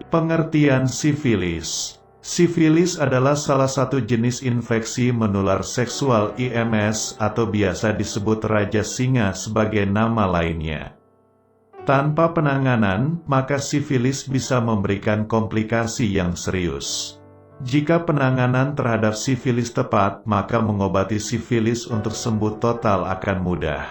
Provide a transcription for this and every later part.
Pengertian sifilis. Sifilis adalah salah satu jenis infeksi menular seksual IMS atau biasa disebut Raja Singa sebagai nama lainnya. Tanpa penanganan, maka sifilis bisa memberikan komplikasi yang serius. Jika penanganan terhadap sifilis tepat, maka mengobati sifilis untuk sembuh total akan mudah.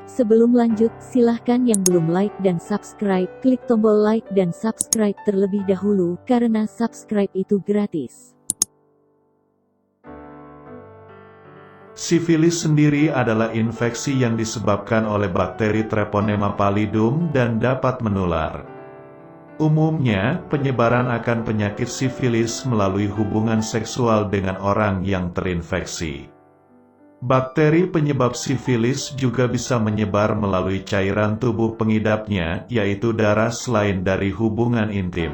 Sebelum lanjut, silahkan yang belum like dan subscribe, klik tombol like dan subscribe terlebih dahulu, karena subscribe itu gratis. Sifilis sendiri adalah infeksi yang disebabkan oleh bakteri Treponema pallidum dan dapat menular. Umumnya, penyebaran akan penyakit sifilis melalui hubungan seksual dengan orang yang terinfeksi. Bakteri penyebab sifilis juga bisa menyebar melalui cairan tubuh pengidapnya, yaitu darah selain dari hubungan intim.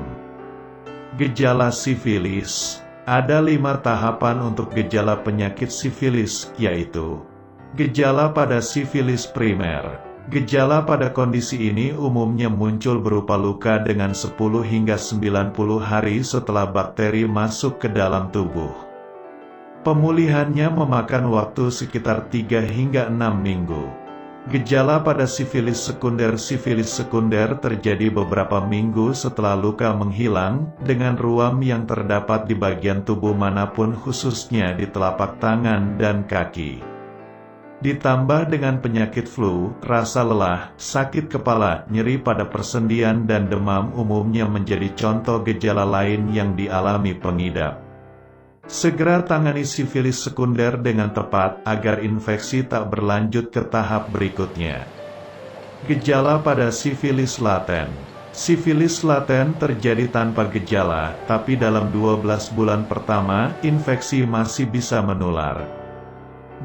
Gejala sifilis. Ada 5 tahapan untuk gejala penyakit sifilis, yaitu gejala pada sifilis primer. Gejala pada kondisi ini umumnya muncul berupa luka dengan 10 hingga 90 hari setelah bakteri masuk ke dalam tubuh. Pemulihannya memakan waktu sekitar 3 hingga 6 minggu. Gejala pada sifilis sekunder terjadi beberapa minggu setelah luka menghilang, dengan ruam yang terdapat di bagian tubuh manapun khususnya di telapak tangan dan kaki. Ditambah dengan penyakit flu, rasa lelah, sakit kepala, nyeri pada persendian dan demam umumnya menjadi contoh gejala lain yang dialami pengidap. Segera tangani sifilis sekunder dengan tepat agar infeksi tak berlanjut ke tahap berikutnya. Gejala pada sifilis laten. Sifilis laten terjadi tanpa gejala, tapi dalam 12 bulan pertama, infeksi masih bisa menular.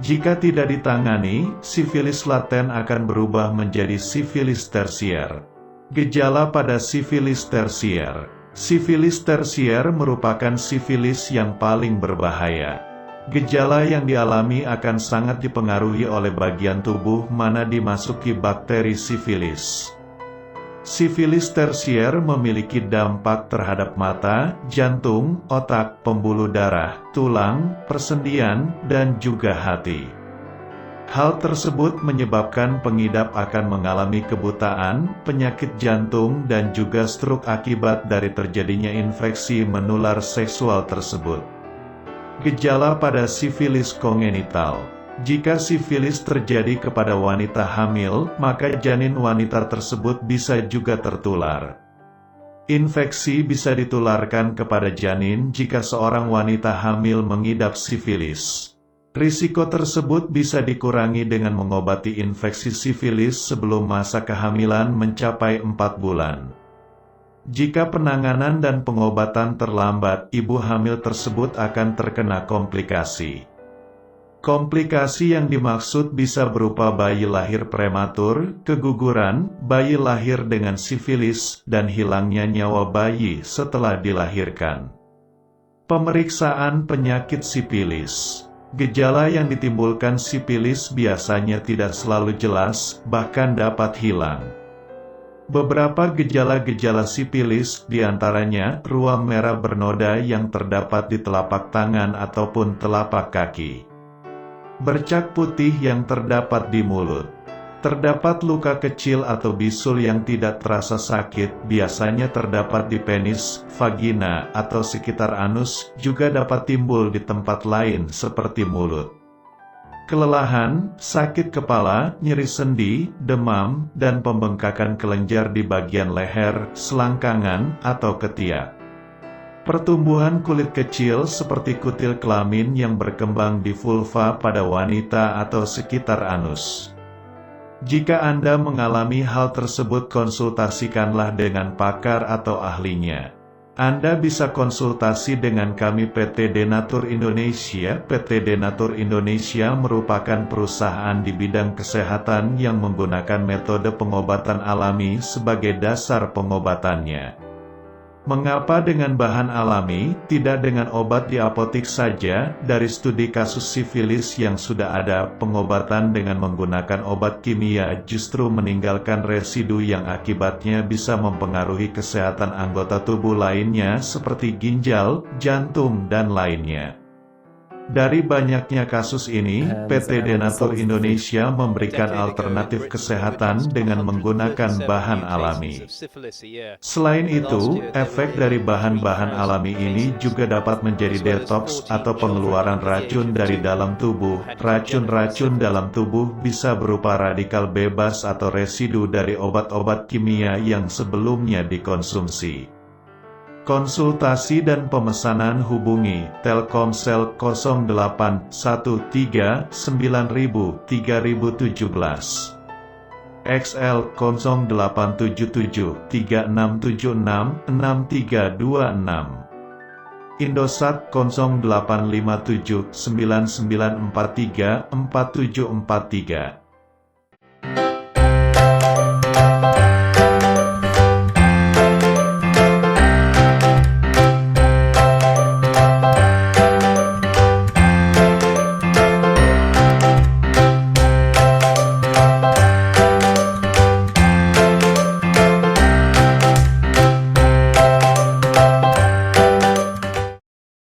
Jika tidak ditangani, sifilis laten akan berubah menjadi sifilis tersier. Gejala pada sifilis tersier. Sifilis tersier merupakan sifilis yang paling berbahaya. Gejala yang dialami akan sangat dipengaruhi oleh bagian tubuh mana dimasuki bakteri sifilis. Sifilis tersier memiliki dampak terhadap mata, jantung, otak, pembuluh darah, tulang, persendian, dan juga hati. Hal tersebut menyebabkan pengidap akan mengalami kebutaan, penyakit jantung, dan juga stroke akibat dari terjadinya infeksi menular seksual tersebut. Gejala pada sifilis kongenital. Jika sifilis terjadi kepada wanita hamil, maka janin wanita tersebut bisa juga tertular. Infeksi bisa ditularkan kepada janin jika seorang wanita hamil mengidap sifilis. Risiko tersebut bisa dikurangi dengan mengobati infeksi sifilis sebelum masa kehamilan mencapai 4 bulan. Jika penanganan dan pengobatan terlambat, ibu hamil tersebut akan terkena komplikasi. Komplikasi yang dimaksud bisa berupa bayi lahir prematur, keguguran, bayi lahir dengan sifilis, dan hilangnya nyawa bayi setelah dilahirkan. Pemeriksaan penyakit sifilis. Gejala yang ditimbulkan sifilis biasanya tidak selalu jelas, bahkan dapat hilang. Beberapa gejala-gejala sifilis, diantaranya ruam merah bernoda yang terdapat di telapak tangan ataupun telapak kaki. Bercak putih yang terdapat di mulut. Terdapat luka kecil atau bisul yang tidak terasa sakit, biasanya terdapat di penis, vagina, atau sekitar anus, juga dapat timbul di tempat lain seperti mulut. Kelelahan, sakit kepala, nyeri sendi, demam, dan pembengkakan kelenjar di bagian leher, selangkangan, atau ketiak. Pertumbuhan kulit kecil seperti kutil kelamin yang berkembang di vulva pada wanita atau sekitar anus. Jika Anda mengalami hal tersebut, konsultasikanlah dengan pakar atau ahlinya. Anda bisa konsultasi dengan kami PT Denatur Indonesia. PT Denatur Indonesia merupakan perusahaan di bidang kesehatan yang menggunakan metode pengobatan alami sebagai dasar pengobatannya. Mengapa dengan bahan alami, tidak dengan obat di apotik saja? Dari studi kasus sifilis yang sudah ada, pengobatan dengan menggunakan obat kimia justru meninggalkan residu yang akibatnya bisa mempengaruhi kesehatan anggota tubuh lainnya seperti ginjal, jantung, dan lainnya. Dari banyaknya kasus ini, PT Denatur Indonesia memberikan alternatif kesehatan dengan menggunakan bahan alami. Selain itu, efek dari bahan-bahan alami ini juga dapat menjadi detoks atau pengeluaran racun dari dalam tubuh. Racun-racun dalam tubuh bisa berupa radikal bebas atau residu dari obat-obat kimia yang sebelumnya dikonsumsi. Konsultasi dan pemesanan hubungi Telkomsel 0813 9000 3017, XL 0877 3676 6326, Indosat 0857 9943 4743.